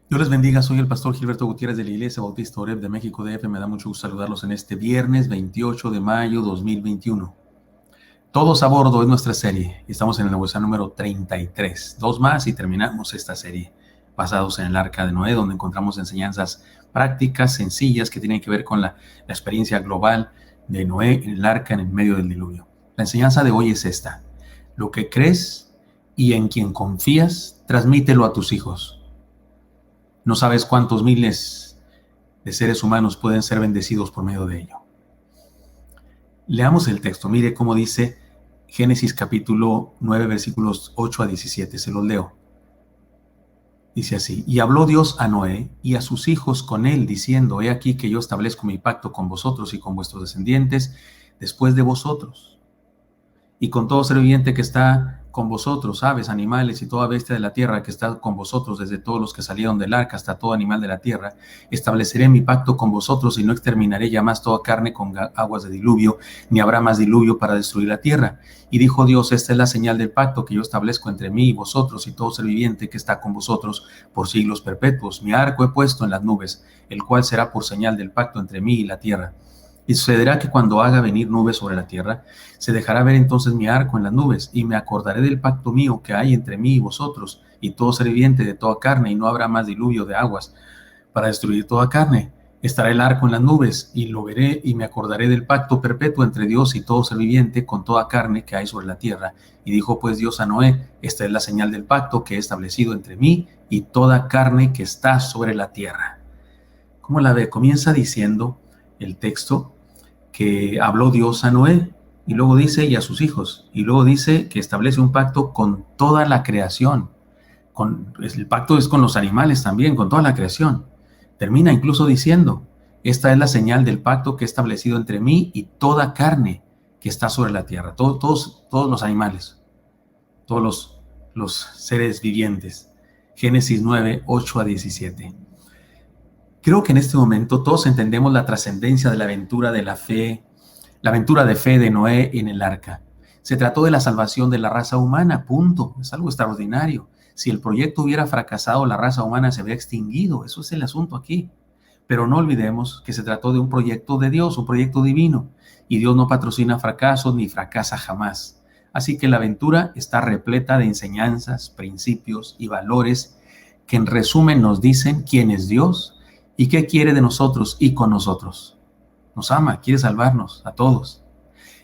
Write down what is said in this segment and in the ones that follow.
Dios les bendiga, soy el pastor Gilberto Gutiérrez de la Iglesia Bautista Oreb de México DF. Me da mucho gusto saludarlos en este viernes 28 de mayo 2021. Todos a bordo es nuestra serie. Estamos en el devocional número 33. Dos más y terminamos esta serie basados en el Arca de Noé, donde encontramos enseñanzas prácticas, sencillas, que tienen que ver con la experiencia global de Noé en el arca en el medio del diluvio. La enseñanza de hoy es esta: lo que crees y en quien confías, transmítelo a tus hijos. No sabes cuántos miles de seres humanos pueden ser bendecidos por medio de ello. Leamos el texto. Mire cómo dice Génesis capítulo 9, versículos 8 a 17. Se los leo. Dice así: y habló Dios a Noé y a sus hijos con él, diciendo: he aquí que yo establezco mi pacto con vosotros y con vuestros descendientes después de vosotros, y con todo ser viviente que está con vosotros, aves, animales y toda bestia de la tierra que está con vosotros, desde todos los que salieron del arca hasta todo animal de la tierra. Estableceré mi pacto con vosotros y no exterminaré ya más toda carne con aguas de diluvio, ni habrá más diluvio para destruir la tierra. Y dijo Dios: esta es la señal del pacto que yo establezco entre mí y vosotros y todo ser viviente que está con vosotros por siglos perpetuos. Mi arco he puesto en las nubes, el cual será por señal del pacto entre mí y la tierra. Y sucederá que cuando haga venir nubes sobre la tierra, se dejará ver entonces mi arco en las nubes, y me acordaré del pacto mío que hay entre mí y vosotros, y todo ser viviente de toda carne, y no habrá más diluvio de aguas para destruir toda carne. Estará el arco en las nubes, y lo veré, y me acordaré del pacto perpetuo entre Dios y todo ser viviente con toda carne que hay sobre la tierra. Y dijo pues Dios a Noé: esta es la señal del pacto que he establecido entre mí y toda carne que está sobre la tierra. ¿Cómo la ve? Comienza diciendo el texto que habló Dios a Noé, y luego dice y a sus hijos, y luego dice que establece un pacto con toda la creación. El pacto es con los animales también, con toda la creación. Termina incluso diciendo: esta es la señal del pacto que he establecido entre mí y toda carne que está sobre la tierra. Todos los animales, todos los seres vivientes. Génesis 9, 8 a 17. Creo que en este momento todos entendemos la trascendencia de la aventura de la fe, la aventura de fe de Noé en el arca. Se trató de la salvación de la raza humana, punto. Es algo extraordinario. Si el proyecto hubiera fracasado, la raza humana se habría extinguido. Eso es el asunto aquí. Pero no olvidemos que se trató de un proyecto de Dios, un proyecto divino. Y Dios no patrocina fracasos ni fracasa jamás. Así que la aventura está repleta de enseñanzas, principios y valores que en resumen nos dicen quién es Dios y qué quiere de nosotros y con nosotros. Nos ama, quiere salvarnos a todos.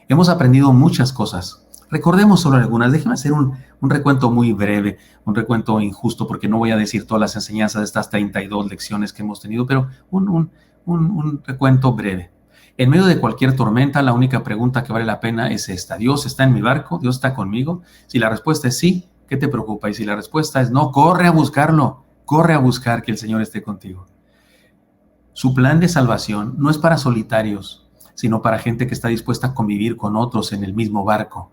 Hemos aprendido muchas cosas. Recordemos solo algunas. Déjenme hacer un recuento muy breve, un recuento injusto, porque no voy a decir todas las enseñanzas de estas 32 lecciones que hemos tenido, pero un recuento breve. En medio de cualquier tormenta, la única pregunta que vale la pena es esta: ¿Dios está en mi barco? ¿Dios está conmigo? Si la respuesta es sí, ¿qué te preocupa? Y si la respuesta es no, corre a buscarlo. Corre a buscar que el Señor esté contigo. Su plan de salvación no es para solitarios, sino para gente que está dispuesta a convivir con otros en el mismo barco.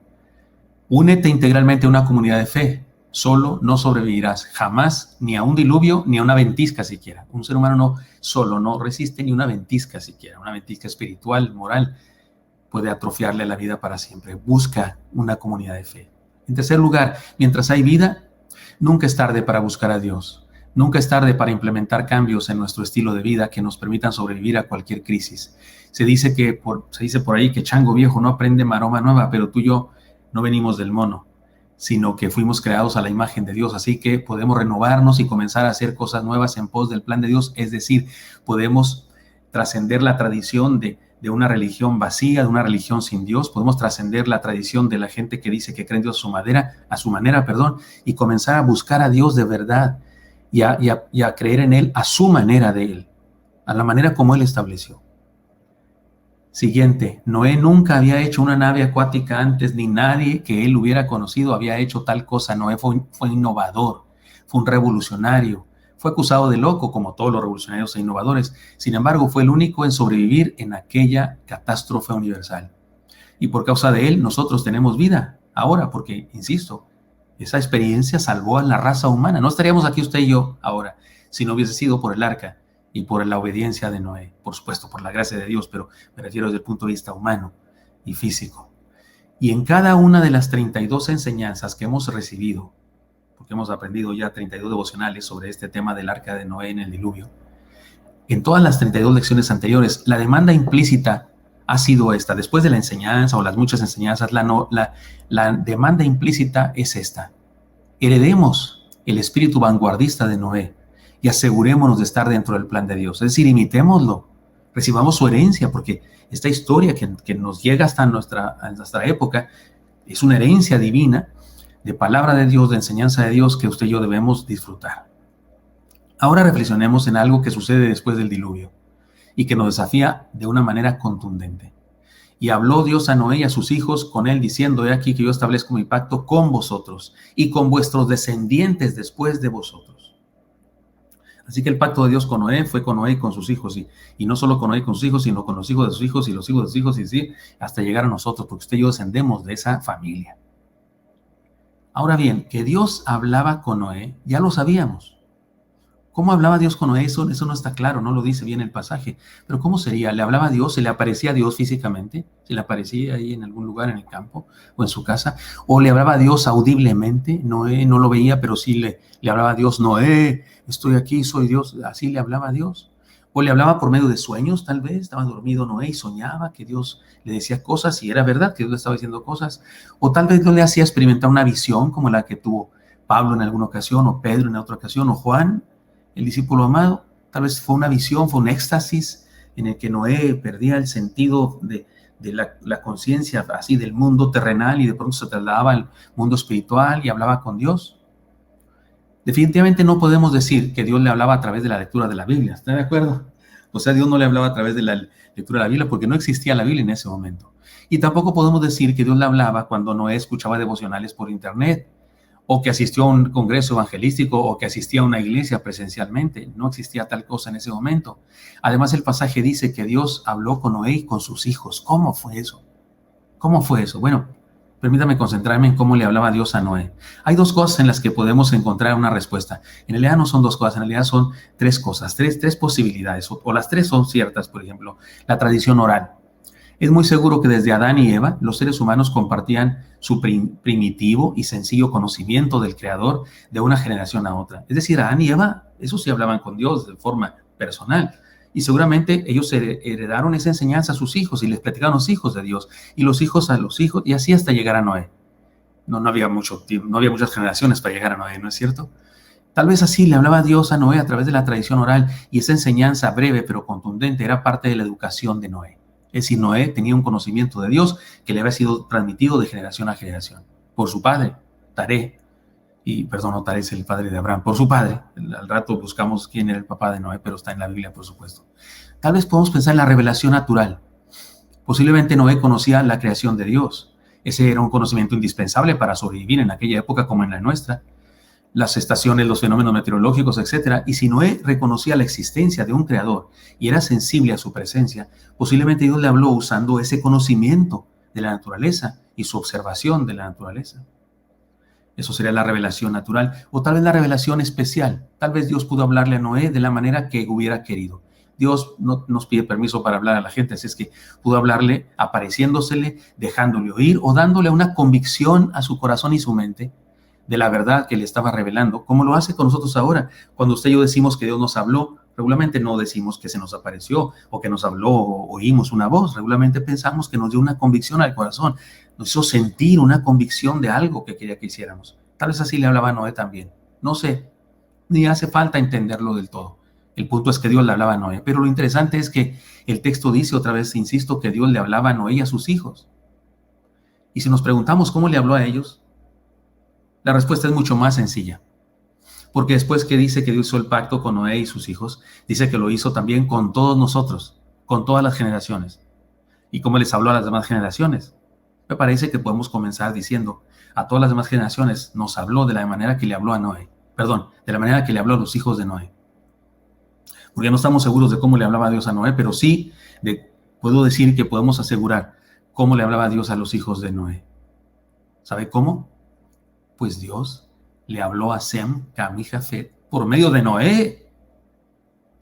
Únete integralmente a una comunidad de fe. Solo no sobrevivirás jamás ni a un diluvio ni a una ventisca siquiera. Un ser humano solo no resiste ni una ventisca siquiera. Una ventisca espiritual, moral, puede atrofiarle la vida para siempre. Busca una comunidad de fe. En tercer lugar, mientras hay vida, nunca es tarde para buscar a Dios. Nunca es tarde para implementar cambios en nuestro estilo de vida que nos permitan sobrevivir a cualquier crisis. Se dice por ahí que chango viejo no aprende maroma nueva, pero tú y yo no venimos del mono, sino que fuimos creados a la imagen de Dios. Así que podemos renovarnos y comenzar a hacer cosas nuevas en pos del plan de Dios. Es decir, podemos trascender la tradición de una religión vacía, de una religión sin Dios. Podemos trascender la tradición de la gente que dice que cree en Dios a su manera, y comenzar a buscar a Dios de verdad. Y a creer en Él a su manera de Él, a la manera como Él estableció. Siguiente, Noé nunca había hecho una nave acuática antes, ni nadie que él hubiera conocido había hecho tal cosa. Noé fue innovador, fue un revolucionario, fue acusado de loco como todos los revolucionarios e innovadores. Sin embargo, fue el único en sobrevivir en aquella catástrofe universal. Y por causa de él, nosotros tenemos vida ahora, porque, insisto, esa experiencia salvó a la raza humana. No estaríamos aquí usted y yo ahora si no hubiese sido por el arca y por la obediencia de Noé. Por supuesto, por la gracia de Dios, pero me refiero desde el punto de vista humano y físico. Y en cada una de las 32 enseñanzas que hemos recibido, porque hemos aprendido ya 32 devocionales sobre este tema del arca de Noé en el diluvio, en todas las 32 lecciones anteriores, la demanda implícita ha sido esta. Después de la enseñanza o las muchas enseñanzas, la demanda implícita es esta. Heredemos el espíritu vanguardista de Noé y asegurémonos de estar dentro del plan de Dios. Es decir, imitémoslo, recibamos su herencia, porque esta historia que nos llega hasta nuestra época es una herencia divina de palabra de Dios, de enseñanza de Dios que usted y yo debemos disfrutar. Ahora reflexionemos en algo que sucede después del diluvio y que nos desafía de una manera contundente. Y habló Dios a Noé y a sus hijos con él, diciendo: he aquí que yo establezco mi pacto con vosotros y con vuestros descendientes después de vosotros. Así que el pacto de Dios con Noé fue con Noé y con sus hijos, y no solo con Noé y con sus hijos, sino con los hijos de sus hijos y los hijos de sus hijos, y sí, hasta llegar a nosotros, porque usted y yo descendemos de esa familia. Ahora bien, que Dios hablaba con Noé, ya lo sabíamos. ¿Cómo hablaba Dios con Noé? Eso no está claro, no lo dice bien el pasaje. Pero ¿cómo sería? ¿Le hablaba a Dios? ¿Se le aparecía a Dios físicamente? ¿Se le aparecía ahí en algún lugar en el campo o en su casa? ¿O le hablaba a Dios audiblemente? Noé no lo veía, pero sí le hablaba a Dios: Noé, estoy aquí, soy Dios. ¿Así le hablaba a Dios? ¿O le hablaba por medio de sueños, tal vez? Estaba dormido Noé y soñaba que Dios le decía cosas y era verdad que Dios le estaba diciendo cosas. O tal vez no le hacía experimentar una visión como la que tuvo Pablo en alguna ocasión, o Pedro en otra ocasión, o Juan, el discípulo amado. Tal vez fue una visión, fue un éxtasis en el que Noé perdía el sentido de la conciencia así del mundo terrenal y de pronto se trasladaba al mundo espiritual y hablaba con Dios. Definitivamente no podemos decir que Dios le hablaba a través de la lectura de la Biblia. ¿Está de acuerdo? O sea, Dios no le hablaba a través de la lectura de la Biblia porque no existía la Biblia en ese momento. Y tampoco podemos decir que Dios le hablaba cuando Noé escuchaba devocionales por internet, o que asistió a un congreso evangelístico, o que asistía a una iglesia presencialmente. No existía tal cosa en ese momento. Además, el pasaje dice que Dios habló con Noé y con sus hijos. ¿Cómo fue eso? ¿Cómo fue eso? Bueno, permítame concentrarme en cómo le hablaba Dios a Noé. Hay dos cosas en las que podemos encontrar una respuesta. En realidad no son dos cosas, en realidad son tres cosas, tres posibilidades, o las tres son ciertas. Por ejemplo, la tradición oral. Es muy seguro que desde Adán y Eva, los seres humanos compartían su primitivo y sencillo conocimiento del Creador de una generación a otra. Es decir, Adán y Eva, eso sí hablaban con Dios de forma personal. Y seguramente ellos heredaron esa enseñanza a sus hijos y les platicaron a los hijos de Dios, y los hijos a los hijos, y así hasta llegar a Noé. No había mucho tiempo, no había muchas generaciones para llegar a Noé, ¿no es cierto? Tal vez así le hablaba Dios a Noé a través de la tradición oral, y esa enseñanza breve pero contundente era parte de la educación de Noé. Es decir, Noé tenía un conocimiento de Dios que le había sido transmitido de generación a generación por su padre, Taré. No, Taré es el padre de Abraham, por su padre. Al rato buscamos quién era el papá de Noé, pero está en la Biblia, por supuesto. Tal vez podemos pensar en la revelación natural. Posiblemente Noé conocía la creación de Dios. Ese era un conocimiento indispensable para sobrevivir en aquella época como en la nuestra. Las estaciones, los fenómenos meteorológicos, etc. Y si Noé reconocía la existencia de un creador y era sensible a su presencia, posiblemente Dios le habló usando ese conocimiento de la naturaleza y su observación de la naturaleza. Eso sería la revelación natural, o tal vez la revelación especial. Tal vez Dios pudo hablarle a Noé de la manera que hubiera querido. Dios no nos pide permiso para hablar a la gente, así es que pudo hablarle apareciéndosele, dejándole oír o dándole una convicción a su corazón y su mente de la verdad que le estaba revelando, como lo hace con nosotros ahora. Cuando usted y yo decimos que Dios nos habló, regularmente no decimos que se nos apareció o que nos habló o oímos una voz. Regularmente pensamos que nos dio una convicción al corazón, nos hizo sentir una convicción de algo que quería que hiciéramos. Tal vez así le hablaba a Noé también. No sé, ni hace falta entenderlo del todo. El punto es que Dios le hablaba a Noé. Pero lo interesante es que el texto dice, otra vez insisto, que Dios le hablaba a Noé y a sus hijos. Y si nos preguntamos cómo le habló a ellos, la respuesta es mucho más sencilla, porque después que dice que Dios hizo el pacto con Noé y sus hijos, dice que lo hizo también con todos nosotros, con todas las generaciones. ¿Y cómo les habló a las demás generaciones? Me parece que podemos comenzar diciendo, a todas las demás generaciones nos habló de la manera que le habló a Noé, de la manera que le habló a los hijos de Noé. Porque no estamos seguros de cómo le hablaba Dios a Noé, pero sí puedo decir que podemos asegurar cómo le hablaba Dios a los hijos de Noé. ¿Sabe cómo? Pues Dios le habló a Sem, Cam y Jafet por medio de Noé.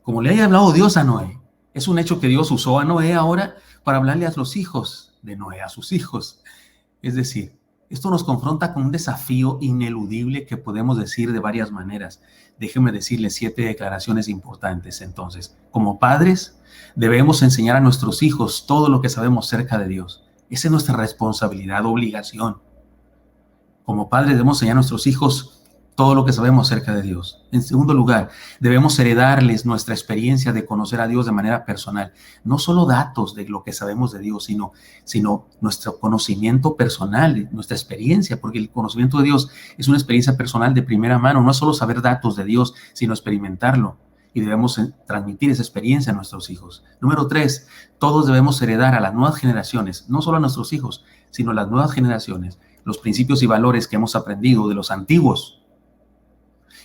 Como le haya hablado Dios a Noé, es un hecho que Dios usó a Noé ahora para hablarle a los hijos de Noé, a sus hijos. Es decir, esto nos confronta con un desafío ineludible que podemos decir de varias maneras. Déjenme decirles 7 declaraciones importantes. Entonces, como padres, debemos enseñar a nuestros hijos todo lo que sabemos cerca de Dios. Esa es nuestra responsabilidad, obligación. Como padres debemos enseñar a nuestros hijos todo lo que sabemos acerca de Dios. En segundo lugar, debemos heredarles nuestra experiencia de conocer a Dios de manera personal. No solo datos de lo que sabemos de Dios, sino nuestro conocimiento personal, nuestra experiencia, porque el conocimiento de Dios es una experiencia personal de primera mano. No es solo saber datos de Dios, sino experimentarlo. Y debemos transmitir esa experiencia a nuestros hijos. Número 3, todos debemos heredar a las nuevas generaciones, no solo a nuestros hijos, sino a las nuevas generaciones, los principios y valores que hemos aprendido de los antiguos.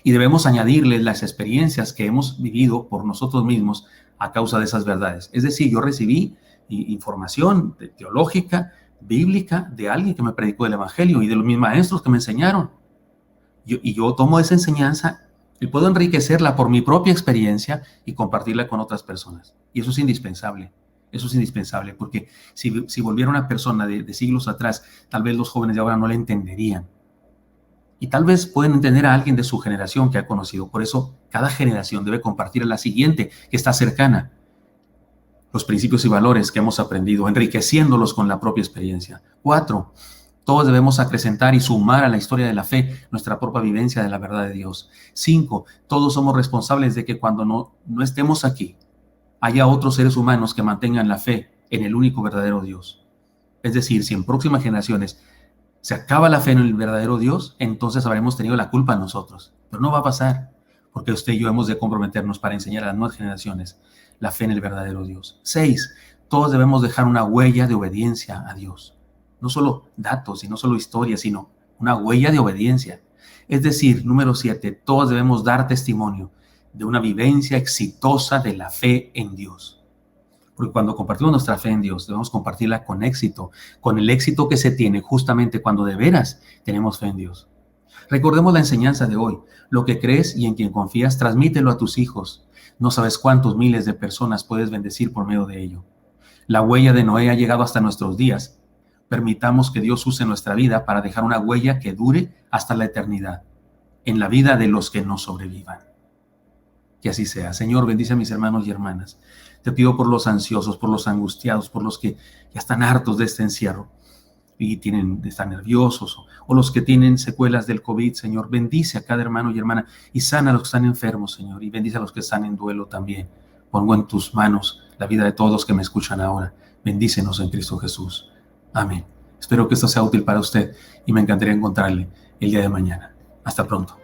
Y debemos añadirles las experiencias que hemos vivido por nosotros mismos a causa de esas verdades. Es decir, yo recibí información teológica, bíblica, de alguien que me predicó el Evangelio y de los mis maestros que me enseñaron. Yo tomo esa enseñanza y puedo enriquecerla por mi propia experiencia y compartirla con otras personas. Y eso es indispensable. Eso es indispensable, porque si volviera una persona de siglos atrás, tal vez los jóvenes de ahora no la entenderían. Y tal vez pueden entender a alguien de su generación que ha conocido. Por eso, cada generación debe compartir a la siguiente, que está cercana, los principios y valores que hemos aprendido, enriqueciéndolos con la propia experiencia. 4, todos debemos acrecentar y sumar a la historia de la fe nuestra propia vivencia de la verdad de Dios. 5, todos somos responsables de que cuando no estemos aquí, haya otros seres humanos que mantengan la fe en el único verdadero Dios. Es decir, si en próximas generaciones se acaba la fe en el verdadero Dios, entonces habremos tenido la culpa nosotros. Pero no va a pasar, porque usted y yo hemos de comprometernos para enseñar a las nuevas generaciones la fe en el verdadero Dios. 6, todos debemos dejar una huella de obediencia a Dios. No solo datos y no solo historias, sino una huella de obediencia. Es decir, número 7, todos debemos dar testimonio de una vivencia exitosa de la fe en Dios. Porque cuando compartimos nuestra fe en Dios, debemos compartirla con éxito, con el éxito que se tiene justamente cuando de veras tenemos fe en Dios. Recordemos la enseñanza de hoy. Lo que crees y en quien confías, transmítelo a tus hijos. No sabes cuántos miles de personas puedes bendecir por medio de ello. La huella de Noé ha llegado hasta nuestros días. Permitamos que Dios use nuestra vida para dejar una huella que dure hasta la eternidad, en la vida de los que nos sobrevivan. Que así sea. Señor, bendice a mis hermanos y hermanas. Te pido por los ansiosos, por los angustiados, por los que ya están hartos de este encierro y están nerviosos, o los que tienen secuelas del COVID, Señor. Bendice a cada hermano y hermana y sana a los que están enfermos, Señor, y bendice a los que están en duelo también. Pongo en tus manos la vida de todos los que me escuchan ahora. Bendícenos en Cristo Jesús. Amén. Espero que esto sea útil para usted y me encantaría encontrarle el día de mañana. Hasta pronto.